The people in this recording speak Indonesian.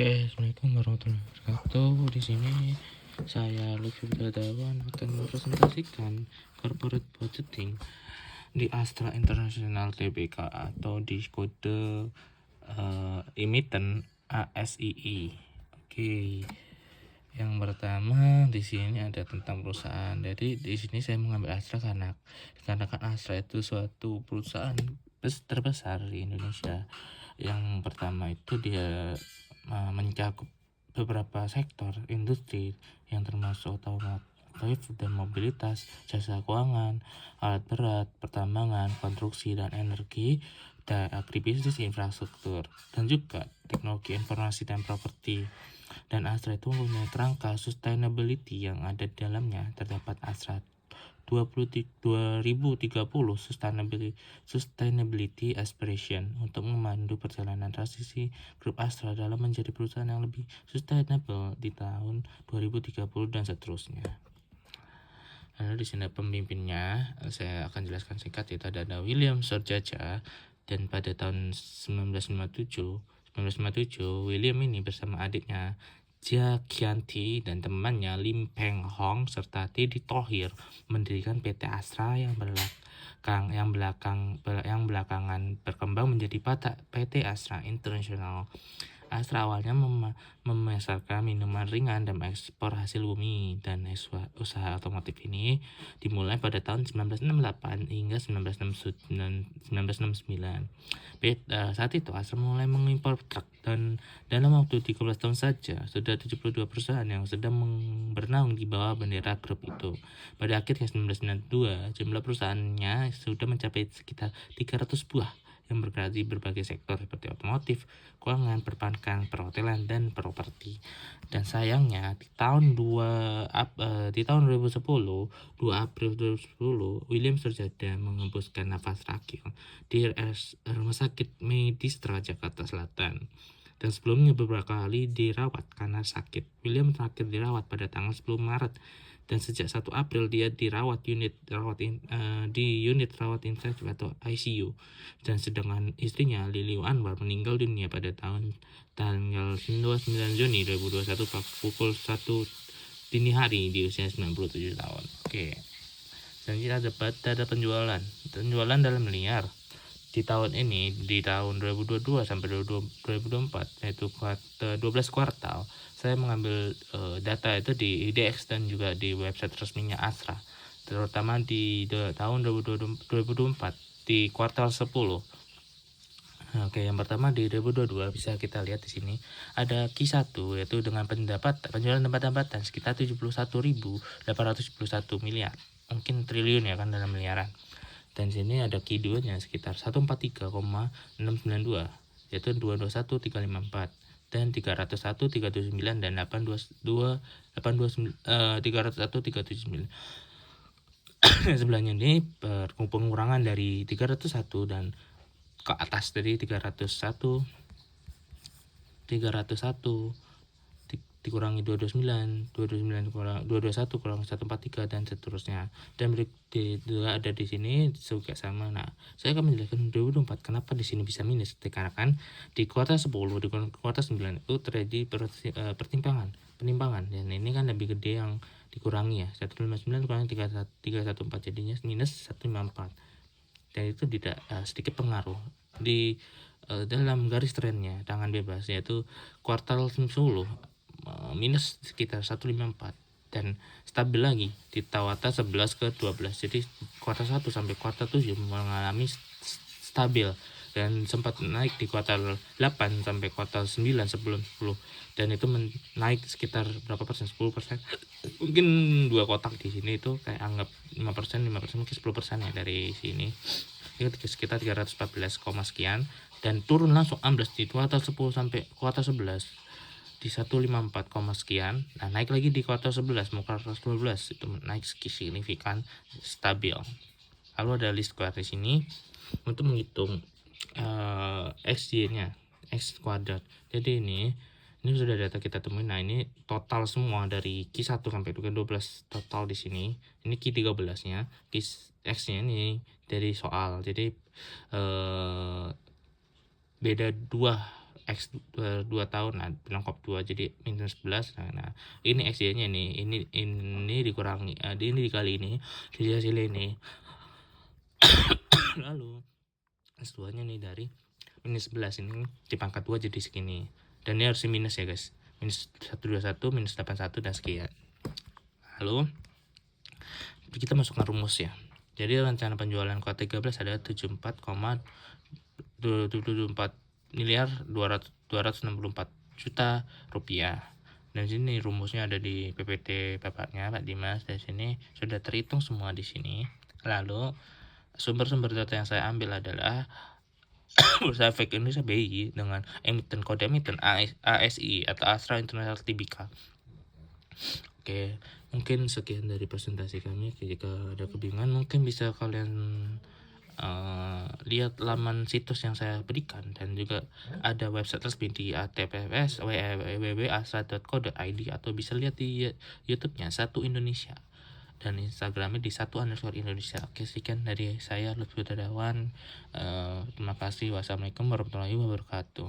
Assalamualaikum warahmatullahi wabarakatuh. Di sini saya Lutfi Badawan akan mempresentasikan corporate budgeting di Astra International Tbk atau di kode emiten ASII. Oke. Yang pertama di sini ada tentang perusahaan. Jadi di sini saya mengambil Astra karena Astra itu suatu perusahaan terbesar di Indonesia. Yang pertama itu dia mencakup beberapa sektor industri yang termasuk otomotif dan mobilitas, jasa keuangan, alat berat, pertambangan, konstruksi dan energi, dan agribisnis, infrastruktur, dan juga teknologi informasi dan properti. Dan Astra itu mempunyai kerangka sustainability yang ada di dalamnya. Terdapat Astra 2030 Sustainability Aspiration untuk memandu perjalanan transisi grup Astra dalam menjadi perusahaan yang lebih sustainable di tahun 2030 dan seterusnya. Lalu di sini pemimpinnya saya akan jelaskan singkat, yaitu ada William Sorjaja. Dan pada tahun 1957 William ini bersama adiknya Jia Qianti dan temannya Lim Peng Hong serta Teddy Thohir mendirikan PT Astra yang belakangan berkembang menjadi PT Astra International. Astra awalnya memasarkan minuman ringan dan ekspor hasil bumi, dan usaha otomotif ini dimulai pada tahun 1968 hingga 1969. Saat itu Astra mulai mengimpor truk, dan dalam waktu 13 tahun saja sudah 72 perusahaan yang sedang bernaung di bawah bendera grup itu. Pada akhirnya 1992 jumlah perusahaannya sudah mencapai sekitar 300 buah yang bergerak di berbagai sektor seperti otomotif, keuangan, perbankan, perhotelan, dan properti. Dan sayangnya di tahun 2010, 2 April 2010, William Sorjada mengembuskan nafas terakhir di Rumah Sakit Medistra Jakarta Selatan. Dan sebelumnya beberapa kali dirawat karena sakit. William terakhir dirawat pada tanggal 10 Maret. Dan sejak 1 April dia dirawat di unit rawat intensif atau ICU. Dan sedangkan istrinya Lili Anwar meninggal dunia pada tanggal 29 Juni 2021 pukul 1 dini hari di usia 97 tahun. Oke. Selanjutnya ada penjualan dalam miliar. Di tahun ini, di tahun 2022 sampai 2024, yaitu 12 kuartal, saya mengambil data itu di IDX dan juga di website resminya Astra, terutama di tahun 2024 di kuartal 10. Oke, yang pertama di 2022 bisa kita lihat di sini ada Q1, yaitu dengan penjualan pendapatan sekitar 71.871 miliar, mungkin triliun ya kan, dalam miliaran. Dan sini ada Q2-nya sekitar 143,692, yaitu 221,354 dan 301,379 dan 301,379. Sebelahnya ini pengurangan dari 301 dan ke atas dari 301 dikurangi 229 kurang 221 kurang 143 dan seterusnya. Dan ada di sini juga sama. Nah, saya akan menjelaskan 2024 kenapa di sini bisa minus, dikarenakan di kuartal 10 di kuartal 9 itu terjadi penimbangan, dan ini kan lebih gede yang dikurangi ya, 159 kurang 314 jadinya minus 154. Dan itu tidak sedikit pengaruh di dalam garis trennya tangan bebas, yaitu kuartal 10 minus sekitar 154 dan stabil lagi di kuartal 11 ke 12. Jadi kuartal 1 sampai kuartal 7 mengalami stabil dan sempat naik di kuartal 8 sampai kuartal 9 sebelum 10, dan itu naik sekitar berapa persen, 10%. Mungkin 2 kotak di sini itu kayak anggap 5%, mungkin 10% ya dari sini. Itu sekitar 314, sekian, dan turun langsung amblas di kuartal 10 sampai kuartal 11 di 154, sekian. Nah, naik lagi di kuartal 11 mau kuartal 12 itu naik signifikan, stabil. Lalu ada list square di sini untuk menghitung XY-nya, X kuadrat. Jadi ini sudah data kita temuin. Nah, ini total semua dari Q1 sampai Q12 total di sini. Ini Q13-nya, X-nya ini dari soal. Jadi beda 2 X 2 tahun, nah bilang kop 2 jadi minus 11. Nah, ini XY-nya nih, ini dikurangi, ini dikali ini, jadi hasilnya ini. Lalu S2-nya nih dari minus 11 ini di pangkat 2 jadi segini. Dan ini harus minus ya guys. Minus 121, minus 81 dan sekian. Lalu kita masukkan rumus ya. Jadi rencana penjualan kuartal 13 adalah 74,24 miliar 264 juta rupiah. Dan sini rumusnya ada di PPT bapaknya Pak Dimas. Dari sini sudah terhitung semua di sini. Lalu sumber-sumber data yang saya ambil adalah Bursa Efek Indonesia BI dengan emiten kode emiten ASI atau Astra International Tbk. Oke, mungkin sekian dari presentasi kami. Jika ada kebingungan mungkin bisa kalian lihat laman situs yang saya berikan, dan juga ada website resmi di https www.astra.co.id atau bisa lihat di YouTube-nya Satu Indonesia dan Instagramnya di @1_Indonesia. Oke, sekian dari saya Lutfi Tadawan. Terima kasih. Wassalamualaikum warahmatullahi wabarakatuh.